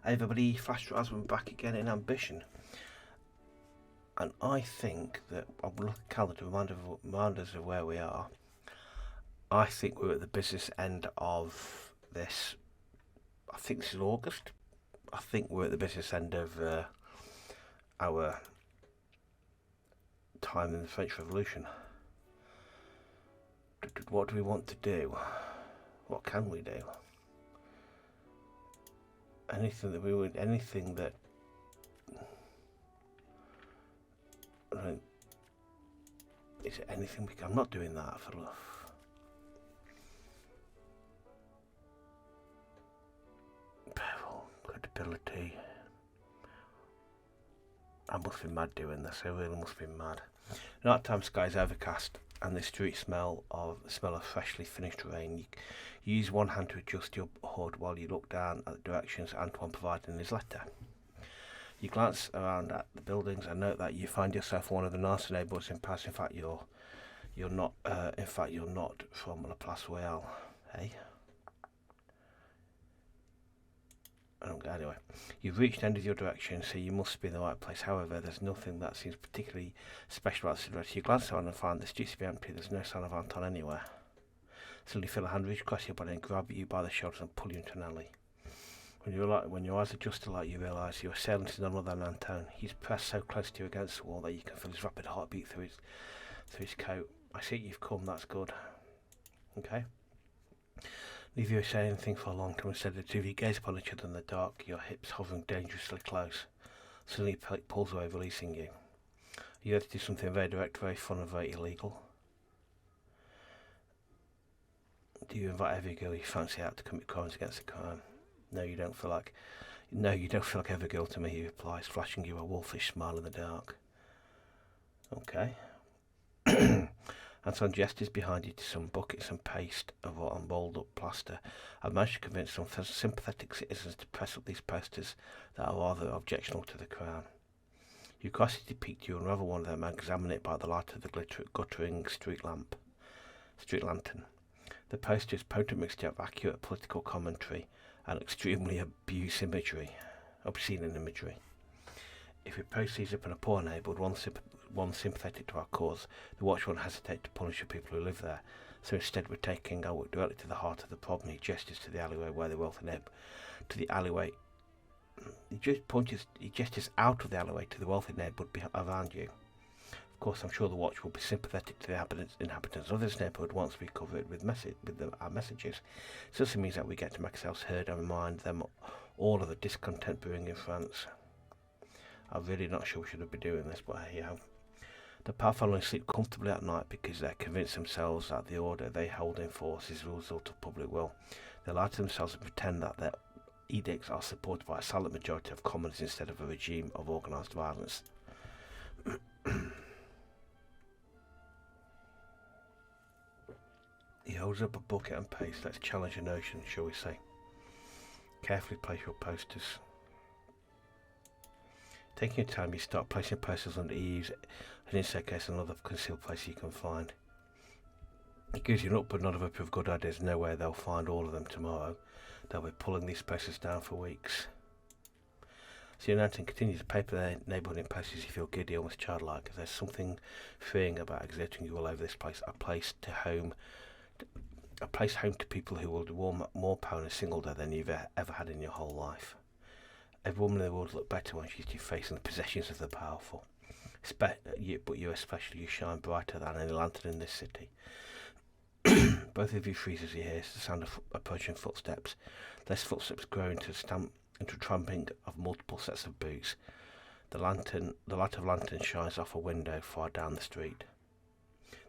Everybody, Flash Rasmus back again in Ambition. And I think that, I'll look at the calendar to remind us of where we are. I think we're at the business end of this. I think this is August. I think we're at the business end of our time in the French Revolution. What do we want to do? What can we do? Anything that we would, anything that, is it anything we can? I'm not doing that for love. Credibility. I must be mad doing this. I really must be mad. Night time sky is overcast, and the street smell of freshly finished rain. You use one hand to adjust your hood while you look down at the directions Antoine provided in his letter. You glance around at the buildings and note that you find yourself one of the nicer neighbourhoods in Paris. In fact, you're not. You're not from La Place Royale. Hey. Anyway, you've reached the end of your direction, so you must be in the right place. However, there's nothing that seems particularly special about the silhouette. You glance around and find the streets to be empty. There's no sign of Anton anywhere. Suddenly, you feel a hand reach across your body and grab you by the shoulders and pull you into an alley. When your eyes adjust to light, you realise your assailant is none other than Anton. He's pressed so close to you against the wall that you can feel his rapid heartbeat through his coat. I see you've come. That's good. Okay. Neither of you say anything for a long time. Instead, the two of you gaze upon each other in the dark, your hips hovering dangerously close. Suddenly, he pulls away, releasing you. You have to do something very direct, very fun, and very illegal. Do you invite every girl you fancy out to commit crimes against the crime? No, you don't feel like every girl to me, he replies, flashing you a wolfish smile in the dark. Okay. Anton gestures behind you to some buckets and paste of rolled up plaster. I've managed to convince some sympathetic citizens to press up these posters that are rather objectionable to the crown. You cautiously peek to unravel one of them and examine it by the light of the guttering street lantern. The poster is a potent mixture of accurate political commentary and extremely obscene imagery. If we post these up in a poor neighbourhood, one sympathetic to our cause, the watch won't hesitate to punish the people who live there. So instead, we're taking our work directly to the heart of the problem. He gestures to the alleyway where the wealthy neighbour, to the alleyway. He gestures out of the alleyway to the wealthy neighbourhood around you. Of course, I'm sure the watch will be sympathetic to the inhabitants of this neighbourhood once we cover it with our messages. It also means that we get to make ourselves heard and remind them all of the discontent brewing in France. I'm really not sure we should be doing this, but hey, the power following sleep comfortably at night because they're convinced themselves that the order they hold in force is the result of public will. They lie to themselves and pretend that their edicts are supported by a silent majority of commoners instead of a regime of organised violence. He holds up a bucket and paste. Let's challenge a notion, shall we say. Carefully place your posters. Taking your time, you start placing posters under eaves, an insert case, and other concealed place you can find. It gives you an upward nod of hope of good ideas. No way they'll find all of them tomorrow. They'll be pulling these posters down for weeks. So you Anton continues to paper their neighbourhood in places you feel giddy, almost childlike. There's something freeing about exerting you all over this place. A place home to people who will do more power in a single day than you've ever had in your whole life. Every woman in the world looks better when she's facing the possessions of the powerful. But you especially, you shine brighter than any lantern in this city. Both of you freeze as you hear the sound of approaching footsteps. Those footsteps grow into tramping of multiple sets of boots. The light of lantern shines off a window far down the street.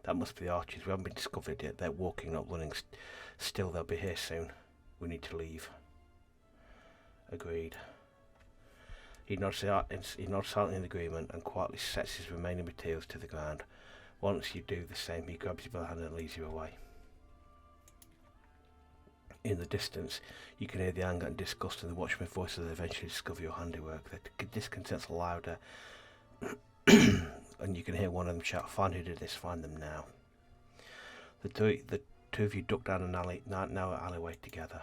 That must be the archers. We haven't been discovered yet. They're walking, not running. Still, they'll be here soon. We need to leave. Agreed. He nods silently in agreement and quietly sets his remaining materials to the ground. Once you do the same, he grabs you by the hand and leads you away. In the distance, you can hear the anger and disgust in the watchman's voice as they eventually discover your handiwork. The discontent's louder, and you can hear one of them shout, "Find who did this, find them now." The two of you duck down an narrow alleyway together.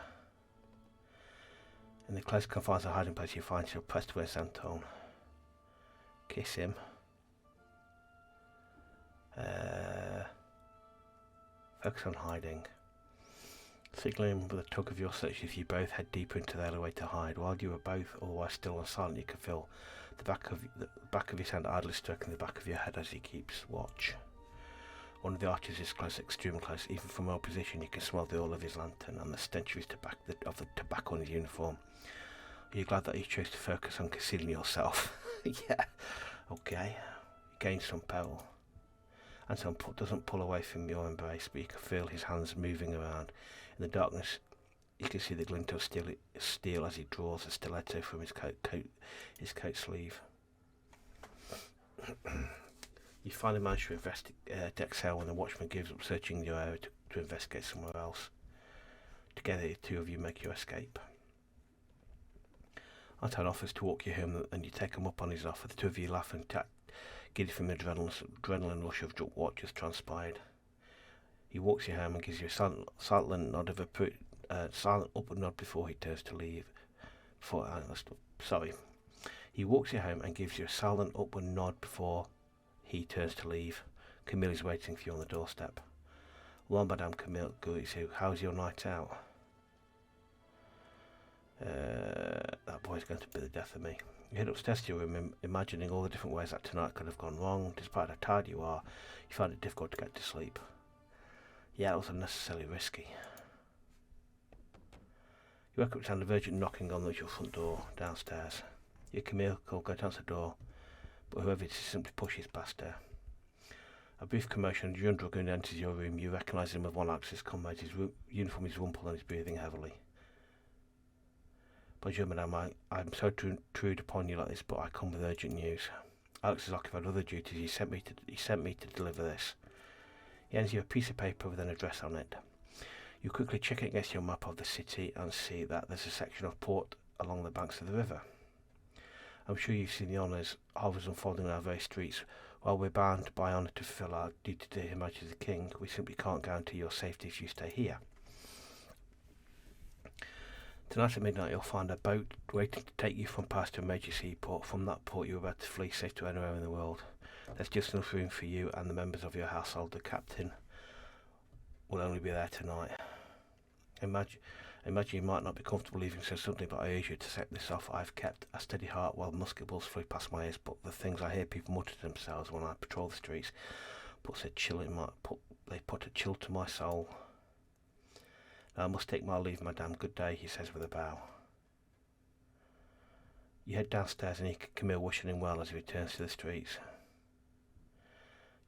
In the close confines of hiding place you find your pressed away Santon. Kiss him. Focus on hiding. Signalling with a tug of your search as you both head deeper into the alleyway to hide. While you are both otherwise still and silent, you can feel the back of his hand idly stroking the back of your head as he keeps watch. One of the archers is close, extremely close. Even from our position, you can smell the oil of his lantern and the stench of the tobacco on his uniform. Are you glad that you chose to focus on concealing yourself? Yeah, okay. You gain some peril. Anton doesn't pull away from your embrace, but you can feel his hands moving around. In the darkness, you can see the glint of steel as he draws a stiletto from his coat sleeve. You finally manage to exhale when the watchman gives up searching your area to investigate somewhere else. Together, the two of you make your escape. Anton offers to walk you home, and you take him up on his offer. The two of you laugh and giddy from the adrenaline rush of what just transpired. He walks you home and gives you a silent upward nod before he turns to leave. He walks you home and gives you a silent upward nod before he turns to leave. Camille is waiting for you on the doorstep. Well, Madame Camille greets you. How's your night out? That boy's going to be the death of me. You head upstairs to your room, imagining all the different ways that tonight could have gone wrong. Despite how tired you are, you find it difficult to get to sleep. Yeah, it was unnecessarily risky. You wake up to sound of urgent knocking on your front door downstairs. Your Camille call go to answer the door, but whoever it is simply pushes past her. A brief commotion, and a young dragoon enters your room. You recognise him with one axis comrade. His uniform is rumpled and he's breathing heavily. Bonjour, madame. I'm so to intrude upon you like this, but I come with urgent news. Alex has occupied other duties. He sent me to deliver this. He hands you a piece of paper with an address on it. You quickly check it against your map of the city and see that there's a section of port along the banks of the river. I'm sure you've seen the honours unfolding in our very streets. While we're bound by honour to fulfil our duty to His Majesty the King, we simply can't guarantee your safety if you stay here. Tonight at midnight you'll find a boat waiting to take you from past to a major seaport. From that port you're about to flee safe to anywhere in the world. There's just enough room for you and the members of your household. The captain will only be there tonight. Imagine you might not be comfortable leaving so suddenly, but I urge you to set this off. I've kept a steady heart while musket balls flew past my ears, but the things I hear people mutter to themselves when I patrol the streets put a chill to my soul. Now I must take my leave, madame. Good day, he says with a bow. You head downstairs and you can Camille wishing him well as he returns to the streets.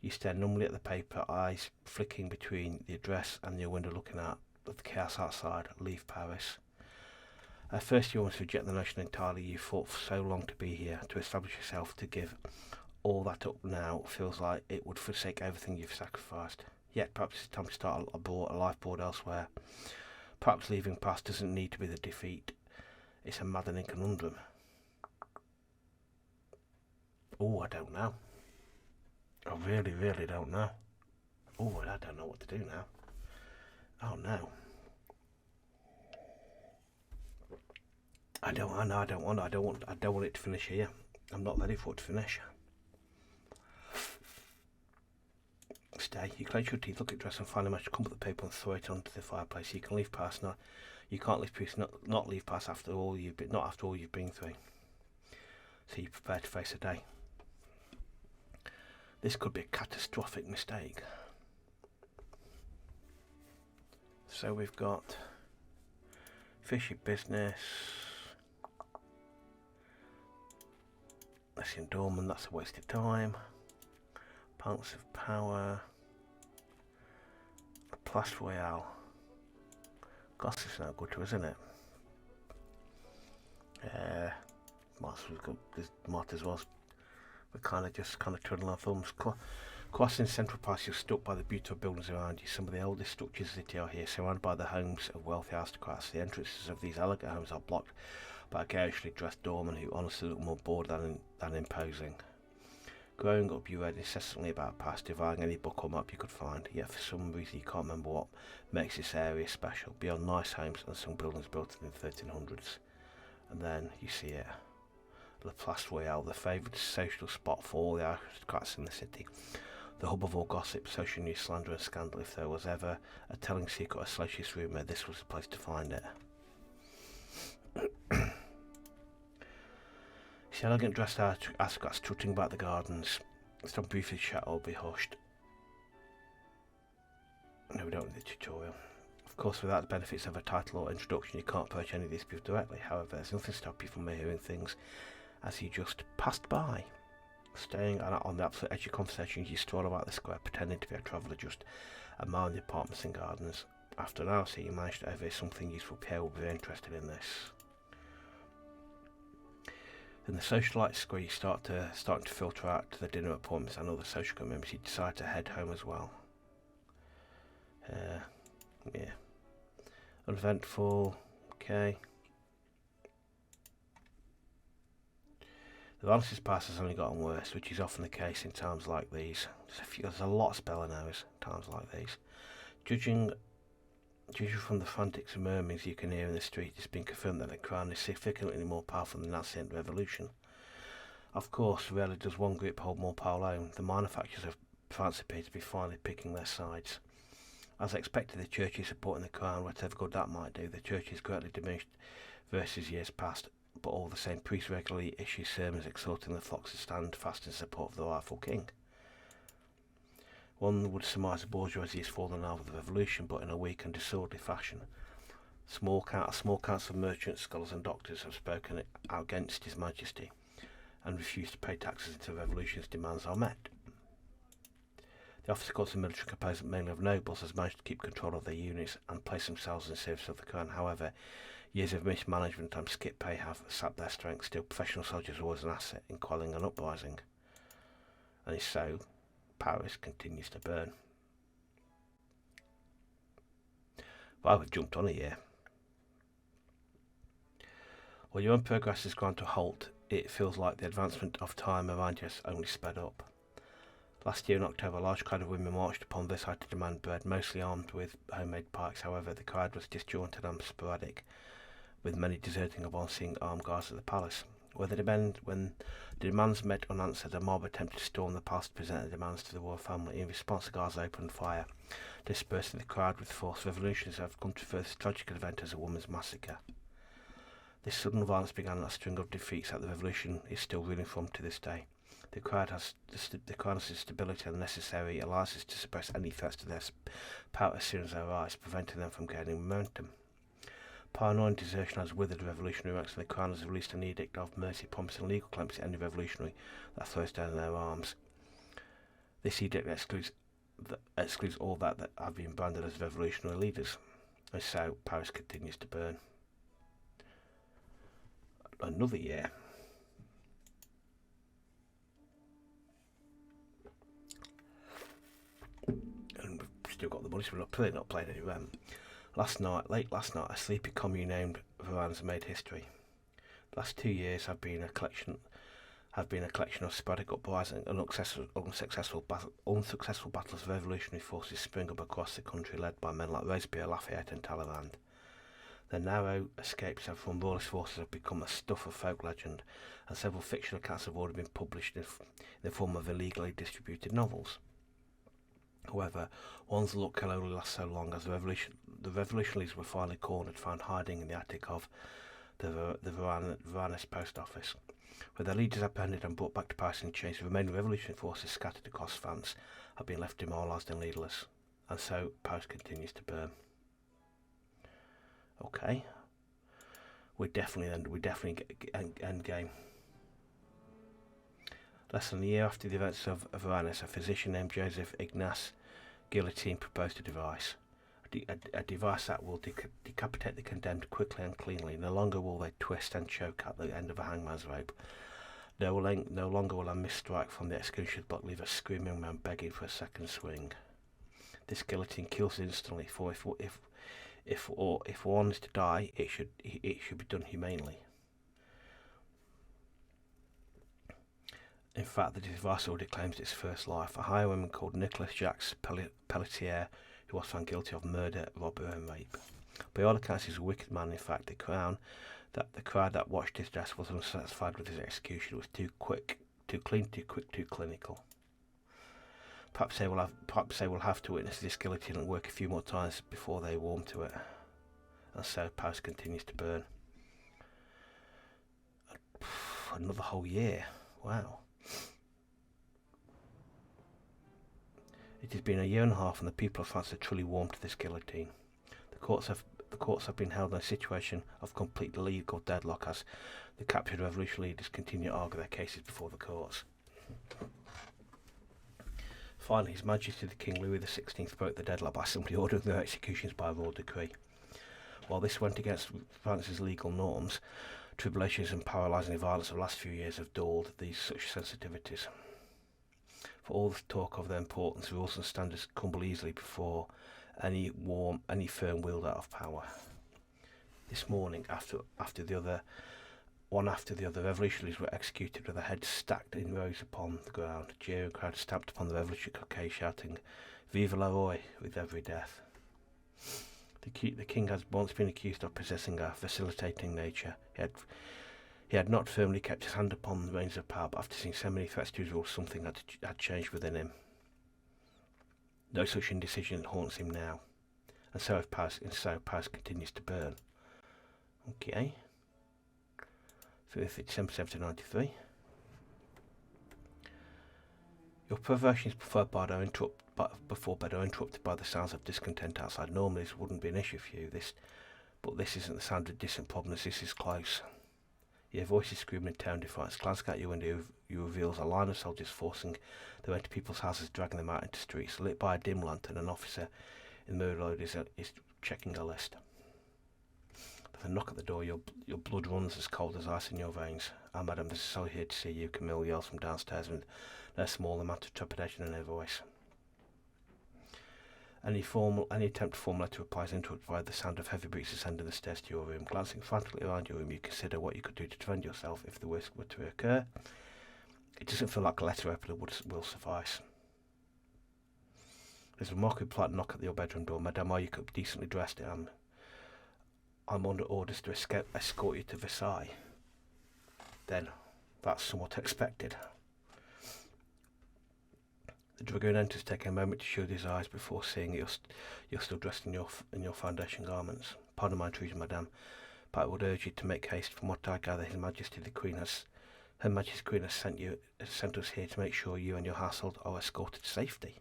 You stare numbly at the paper, eyes flicking between the address and your window looking out at the chaos outside. Leave Paris. At first you almost reject the notion entirely. You fought for so long to be here, to establish yourself, to give all that up now feels like it would forsake everything you've sacrificed. Yet perhaps it's time to start a lifeboard elsewhere. Perhaps leaving Paris doesn't need to be the defeat. It's a maddening conundrum. Oh, I don't know. I really, really don't know. Oh, I don't know what to do now. Oh no. I don't want it to finish here. I'm not ready for it to finish. Stay. You clench your teeth, look at your dress and finally manage to crumple the paper and throw it onto the fireplace. You can leave past now. You can't leave past not leave past after all you've been through. So you prepare to face the day. This could be a catastrophic mistake. So we've got fishy business. That's endowment, that's a waste of time. Balance of power. Place Royale. Gossip's not good to us, isn't it? Might as well. We're kind of twiddling our thumbs. Crossing Central Park, you're stuck by the beautiful buildings around you. Some of the oldest structures of the city are here, surrounded by the homes of wealthy aristocrats. The entrances of these elegant homes are blocked by a garishly dressed doorman who honestly look more bored than imposing. Growing up, you read incessantly about past, devouring any book or map you could find, yet for some reason you can't remember what makes this area special, beyond nice homes and some buildings built in the 1300s. And then you see it. La Place Royale, the favoured social spot for all the aristocrats in the city. The hub of all gossip, social news, slander and scandal. If there was ever a telling secret or salacious rumour, this was the place to find it. See elegant dressed aristocrats strutting about the gardens. Stop briefly chat or be hushed. No, we don't need the tutorial. Of course, without the benefits of a title or introduction, you can't approach any of these people directly. However, there's nothing to stop you from hearing things as you just passed by. Staying on the absolute edge of conversations, you stroll about the square, pretending to be a traveller just admiring the apartments and gardens. After an hour or so, you manage to overhear something useful. Pierre will be very interested in this. In the socialite square, you starting to filter out to the dinner appointments and other social commitments. You decide to head home as well. Yeah. Uneventful. Okay. The violence past has only gotten worse, which is often the case in times like these. There's a lot of spelling errors in times like these. Judging from the frantic murmurings you can hear in the street, it's been confirmed that the Crown is significantly more powerful than the Nazi revolution. Of course, rarely does one group hold more power alone. The manufacturers of France appear to be finally picking their sides. As expected, the Church is supporting the Crown, whatever good that might do. The Church is greatly diminished versus years past, but all the same, priests regularly issue sermons exhorting the flocks to stand fast in support of the rightful king. One would surmise the bourgeoisie has fallen out of the revolution, but in a weak and disorderly fashion. A small council of merchants, scholars and doctors have spoken out against His Majesty and refused to pay taxes until the revolution's demands are met. The officer courts of military, composed mainly of nobles, has managed to keep control of their units and place themselves in service of the Crown. However, years of mismanagement and skip pay have sapped their strength. Still, professional soldiers are always an asset in quelling an uprising. And so, Paris continues to burn. Well, we've jumped on a year. While your own progress has ground to a halt, it feels like the advancement of time around you has only sped up. Last year in October, a large crowd of women marched upon this side to demand bread, mostly armed with homemade pikes. However, the crowd was disjointed and sporadic, with many deserting upon seeing armed guards at the palace. When the demands met unanswered, a mob attempted to storm the palace to present the demands to the royal family. In response, the guards opened fire, dispersing the crowd with force. Revolutionaries have come to this tragic event as a woman's massacre. This sudden violence began a string of defeats that the revolution is still reeling from to this day. The crowd has the stability and necessary alliances to suppress any threats to their power as soon as they arise, preventing them from gaining momentum. Paranoia and desertion has withered revolutionary ranks, and the Crown has released an edict of mercy, promising legal clemency to any revolutionary that throws down their arms. This edict excludes all that have been branded as revolutionary leaders, and so Paris continues to burn. Another year. And we've still got the money, so we're not playing any rent. Late last night, a sleepy commune named Varennes made history. The last 2 years have been a collection of sporadic uprising and unsuccessful battles of revolutionary forces spring up across the country, led by men like Robespierre, Lafayette and Talleyrand. The narrow escapes from Royalist forces have become a stuff of folk legend, and several fictional accounts have already been published in the form of illegally distributed novels. However, one's luck can only last so long, as the revolutionaries were finally cornered, found hiding in the attic of the Varennes post office. With their leaders apprehended and brought back to Paris in chains, the remaining revolutionary forces scattered across France have been left demoralised and leaderless, and so Paris continues to burn. Okay, we definitely end game. Less than a year after the events of Varennes, a physician named Joseph Ignace Guillotine proposed a device. A device that will decapitate the condemned quickly and cleanly. No longer will they twist and choke at the end of a hangman's rope. No longer will a missed strike from the execution block leave a screaming man begging for a second swing. This guillotine kills instantly, for if one is to die, it should be done humanely. In fact, the device already claims its first life. A highwayman called Nicolas Jacques Pelletier, who was found guilty of murder, robbery and rape. By all accounts, he's a wicked man. In fact, the Crown that the crowd that watched his death was unsatisfied with his execution. It was too quick, too clean, too quick, too clinical. Perhaps they will have to witness this guillotine work a few more times before they warm to it. And so Paris continues to burn. Another whole year. Wow. It has been a year and a half, and the people of France are truly warmed to this guillotine. The courts have been held in a situation of complete legal deadlock as the captured revolutionary leaders continue to argue their cases before the courts. Finally, His Majesty the King Louis XVI broke the deadlock by simply ordering their executions by royal decree. While this went against France's legal norms, tribulations and paralysing violence of the last few years have dulled these such sensitivities. For all the talk of their importance, rules and standards crumble easily before any firm willed out of power. This morning, one after the other, revolutionaries were executed with their heads stacked in rows upon the ground. A jeering crowd stamped upon the revolutionary cockade, shouting, "Vive le roi!" with every death. The king has once been accused of possessing a facilitating nature. He had not firmly kept his hand upon the reins of power, but after seeing so many threats to his rule, something had changed within him. No such indecision haunts him now. And so Paris continues to burn. Okay. 5th December 1793. Your perversions before bed are interrupted by the sounds of discontent outside. Normally this wouldn't be an issue for you, but this isn't the sound of distant problems, this is close. Your voice is screaming in tone defiance. Glancing out your window, you reveals a line of soldiers forcing their way into people's houses, dragging them out into streets. Lit by a dim lantern, an officer in the road is checking a list. With a knock at the door, your blood runs as cold as ice in your veins. "Ah, madam, there's a soldier here to see you," Camille yells from downstairs with no small amount of trepidation in her voice. Any attempt to form letter reply is interrupted by the sound of heavy boots ascending the stairs to your room. Glancing frantically around your room, you consider what you could do to defend yourself if the worst were to occur. It doesn't feel like a letter opener will suffice. There's a remarkably polite knock at your bedroom door. "Madame, are you decently dressed? I'm under orders to escort you to Versailles." Then, that's somewhat expected. The dragoon enters, taking a moment to shield his eyes before seeing you're still dressed in your foundation garments. "Pardon my intrusion, madame, but I would urge you to make haste. From what I gather, Her Majesty the Queen has sent us here to make sure you and your household are escorted to safety.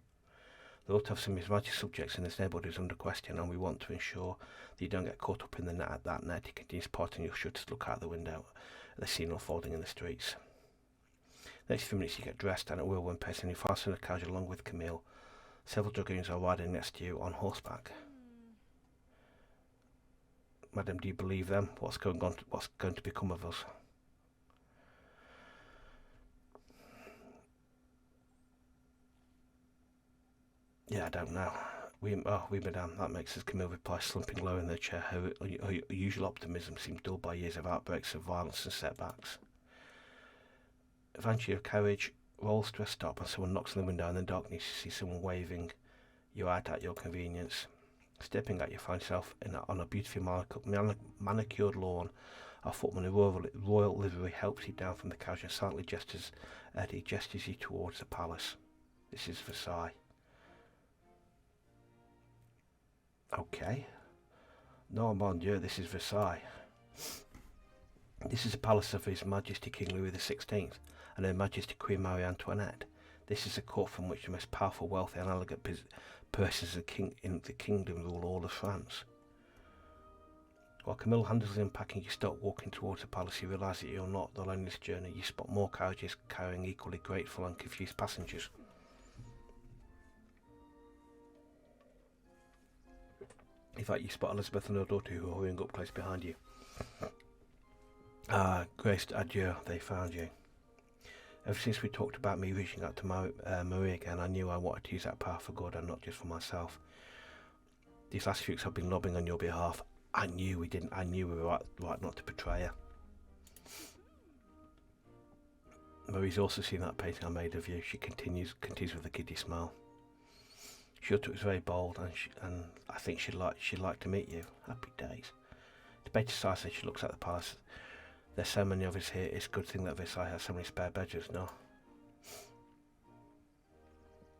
The lot of some of His Majesty's subjects in this neighbourhood is under question, and we want to ensure that you don't get caught up in that net." He continues, parting your shutters to look out the window at the scene unfolding in the streets. The next few minutes you get dressed, and at whirlwind pace, and you fasten a carriage along with Camille. Several dragoons are riding next to you on horseback. "Madam, do you believe them? What's going to become of us?" "Yeah, I don't know. We, madame," that makes us, Camille replies, slumping low in their chair. Her usual optimism seemed dulled by years of outbreaks of violence and setbacks. Eventually your carriage rolls to a stop and someone knocks on the window, and in the darkness you see someone waving you out at your convenience. Stepping out, you find yourself on a beautifully manicured lawn. A footman in royal livery helps you down from the carriage and silently gestures you towards the palace. This is Versailles. Okay. No, mon Dieu, this is Versailles. This is the palace of His Majesty King Louis XVI and Her Majesty Queen Marie Antoinette. This is a court from which the most powerful, wealthy and elegant persons in the kingdom rule all of France. While Camille handles the unpacking, you start walking towards the palace. You realise that you're not alone in this journey. You spot more carriages carrying equally grateful and confused passengers. In fact, you spot Elizabeth and her daughter who are hurrying up close behind you. "Ah, Grace, adieu, they found you. Ever since we talked about me reaching out to Marie again, I knew I wanted to use that power for good and not just for myself. These last few weeks I've been lobbying on your behalf. I knew we were right not to betray her." Marie's also seen that painting I made of you. She continues with a giddy smile. She thought it was very bold, and I think she'd like to meet you. Happy days. Debated size as she looks at the palace. There's so many of us here, it's a good thing that Versailles has so many spare bedrooms, no?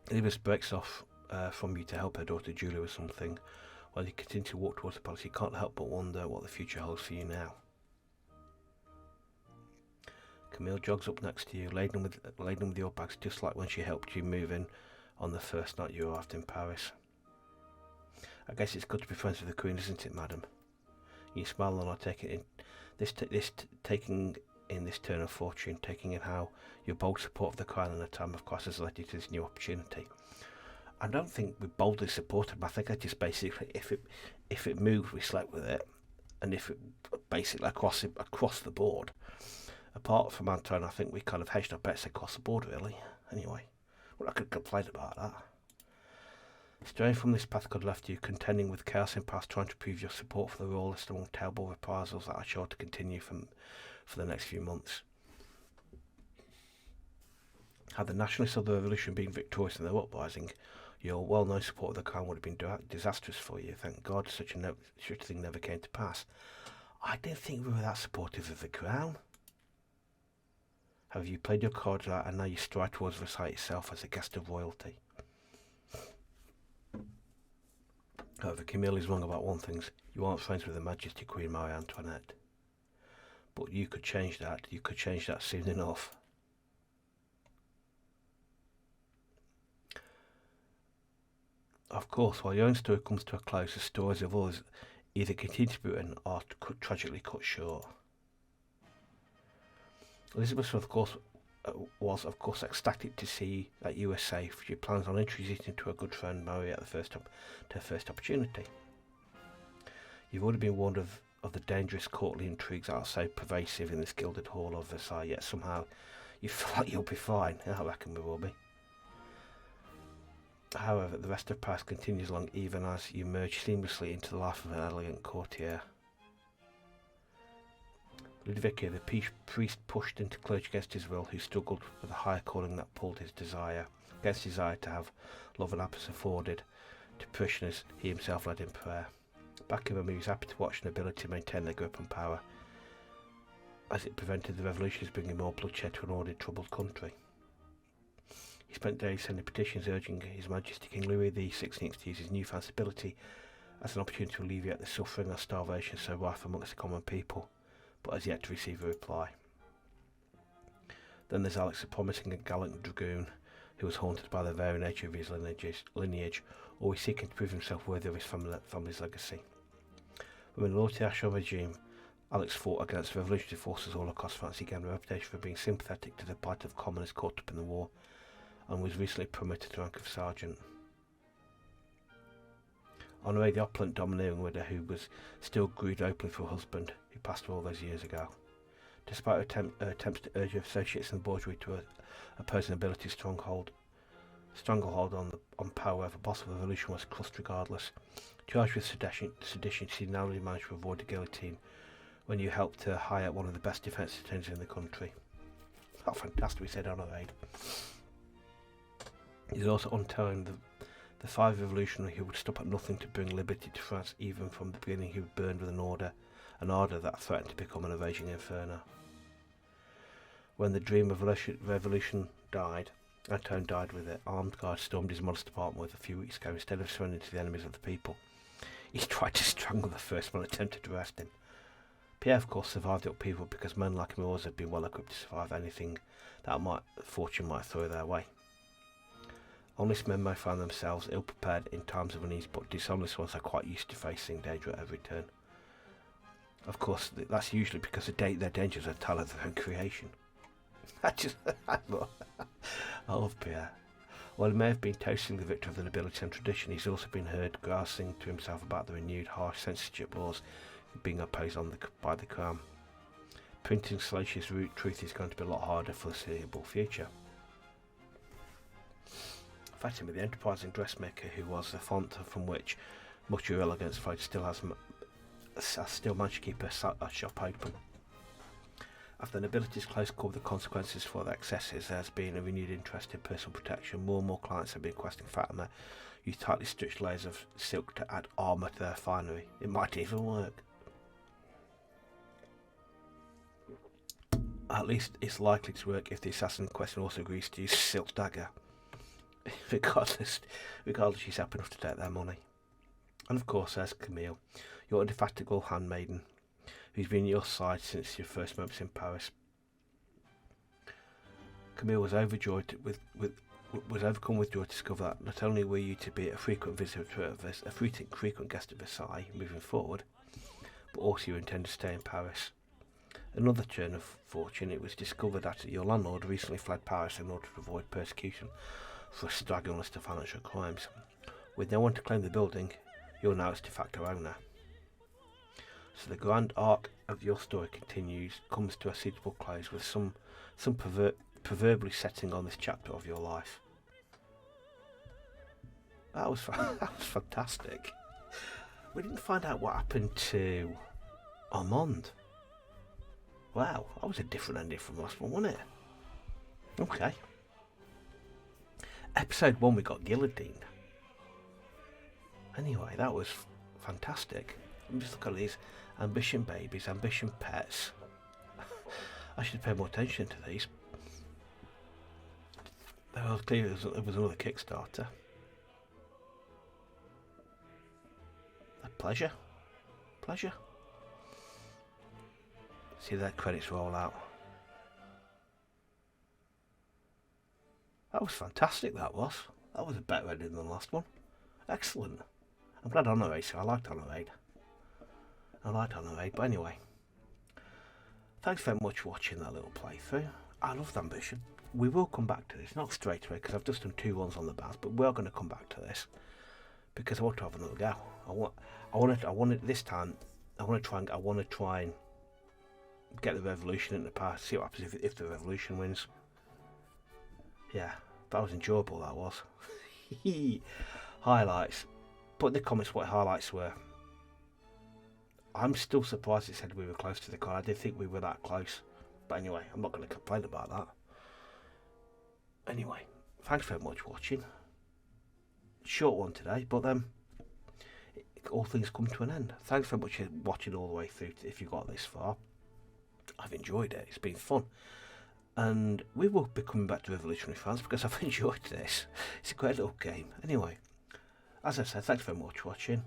Elizabeth breaks off from you to help her daughter Julia with something. While you continue to walk towards the palace, you can't help but wonder what the future holds for you now. Camille jogs up next to you, laden with your bags, just like when she helped you move in on the first night you arrived in Paris. I guess it's good to be friends with the Queen, isn't it, madam? You smile and I take it in. Taking in this turn of fortune, taking in how your bold support of the Crown in a time of crisis led you to this new opportunity. I don't think we boldly supported him. I think I just basically, if it moved, we slept with it, and if it basically across the board. Apart from Antoine, I think we kind of hedged our bets across the board, really. Anyway, well, I could complain about that. Straying from this path could have left you contending with chaos in past, trying to prove your support for the royalist among terrible reprisals that are sure to continue for the next few months. Had the nationalists of the revolution been victorious in their uprising, your well-known support of the Crown would have been disastrous for you. Thank God such a thing never came to pass. I didn't think we were that supportive of the Crown. Have you played your cards out and now you stride towards Versailles itself as a guest of royalty? However, Camille is wrong about one thing. You aren't friends with Her Majesty Queen Marie Antoinette. But you could change that. You could change that soon enough. Of course, while your own story comes to a close, the stories of others either continue to be written or tragically cut short. Elizabeth, was of course ecstatic to see that you were safe. She plans on introducing to her good friend Marie at her first opportunity. You've already been warned of the dangerous courtly intrigues that are so pervasive in this gilded hall of Versailles, yet somehow you feel like you'll be fine. I reckon we will be. However, the rest of Paris continues along even as you merge seamlessly into the life of an elegant courtier. Ludovico, the priest pushed into clergy against his will, who struggled with a higher calling that pulled his desire, against his desire to have love and happiness afforded to parishioners he himself led in prayer. Back in him, he was happy to watch an ability to maintain their grip on power, as it prevented the revolutionaries bringing more bloodshed to an already troubled country. He spent days sending petitions urging His Majesty King Louis XVI to use his newfound stability as an opportunity to alleviate the suffering and starvation so rife amongst the common people, but has yet to receive a reply. Then there's Alex, a promising and gallant dragoon who was haunted by the very nature of his lineage, always seeking to prove himself worthy of his family's legacy. When the Lord-Ashore regime, Alex fought against revolutionary forces all across France. He gained a reputation for being sympathetic to the plight of commoners caught up in the war, and was recently promoted to the rank of sergeant. Honoré, the opulent, domineering widow who was still grieved openly for her husband, who passed away all those years ago. Despite her attempts to urge her associates in the bourgeoisie to oppose an ability stronghold on power wherever possible, the revolution was crushed regardless. Charged with sedition, she narrowly managed to avoid the guillotine when you helped her hire one of the best defence attorneys in the country. How fantastic, we said Honoré. He's also untying the five revolutionary who would stop at nothing to bring liberty to France. Even from the beginning, he was burned with an ardour that threatened to become an raging inferno. When the dream of revolution died, Antoine died with it. Armed guards stormed his modest apartment with a few weeks ago. Instead of surrendering to the enemies of the people, he tried to strangle the first one attempted to arrest him. Pierre, of course, survived the upheaval because men like him always had been well equipped to survive anything that fortune might throw their way. Honest men may find themselves ill-prepared in times of unease, but dishonest ones are quite used to facing danger at every turn. Of course, that's usually because their dangers are a tale of their own creation. I love Pierre. While he may have been toasting the victory of the nobility and tradition, he's also been heard grousing to himself about the renewed harsh censorship laws being opposed by the Crown. Printing salacious root truth is going to be a lot harder for the foreseeable future. Fatima, the enterprising dressmaker who was the font from which much of your elegance flowed, still managed to keep her shop open. After the nobility's close call with the consequences for their excesses, there's been a renewed interest in personal protection. More and more clients have been requesting Fatima use tightly stitched layers of silk to add armour to their finery. It might even work. At least it's likely to work if the assassin in question also agrees to use Silk Dagger. regardless she's happy enough to take their money. And of course there's Camille, your indefatigable handmaiden, who's been at your side since your first moments in Paris. Camille was overjoyed was overcome with joy to discover that not only were you to be a frequent visitor of a frequent guest of Versailles moving forward, but also you intend to stay in Paris. Another turn of fortune, it was discovered that your landlord recently fled Paris in order to avoid persecution for a staggering list of financial crimes. With no one to claim the building, you're now its de facto owner. So the grand arc of your story comes to a suitable close with some proverbially setting on this chapter of your life. That was fantastic. We didn't find out what happened to Armand. Wow, that was a different ending from the last one, wasn't it? Okay. Episode 1 we got guillotined. Anyway, that was fantastic. I'm just looking at these ambition babies, ambition pets. I should pay more attention to these. Well, clearly it was another Kickstarter. A pleasure. See their credits roll out. That was fantastic, that was. That was a better ending than the last one. Excellent. I'm glad Honor 8, so I liked Honor 8. But anyway. Thanks very much for watching that little playthrough. I love the ambition. We will come back to this, not straight away, because I've just done 2 runs on the bars, but we are going to come back to this. Because I want to have another go. I want it this time. I want to try and get the revolution in the past, see what happens if the revolution wins. Yeah, that was enjoyable, that was. Highlights. Put in the comments what highlights were. I'm still surprised it said we were close to the card. I didn't think we were that close. But anyway, I'm not going to complain about that. Anyway, thanks very much for watching. Short one today, but then all things come to an end. Thanks very much for watching all the way through if you got this far. I've enjoyed it. It's been fun. And we will be coming back to Revolutionary France because I've enjoyed this. It's a great little game. Anyway, as I said, thanks very much for watching.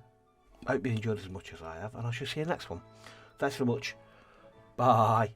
I hope you enjoyed as much as I have, and I shall see you next one. Thanks very much. Bye.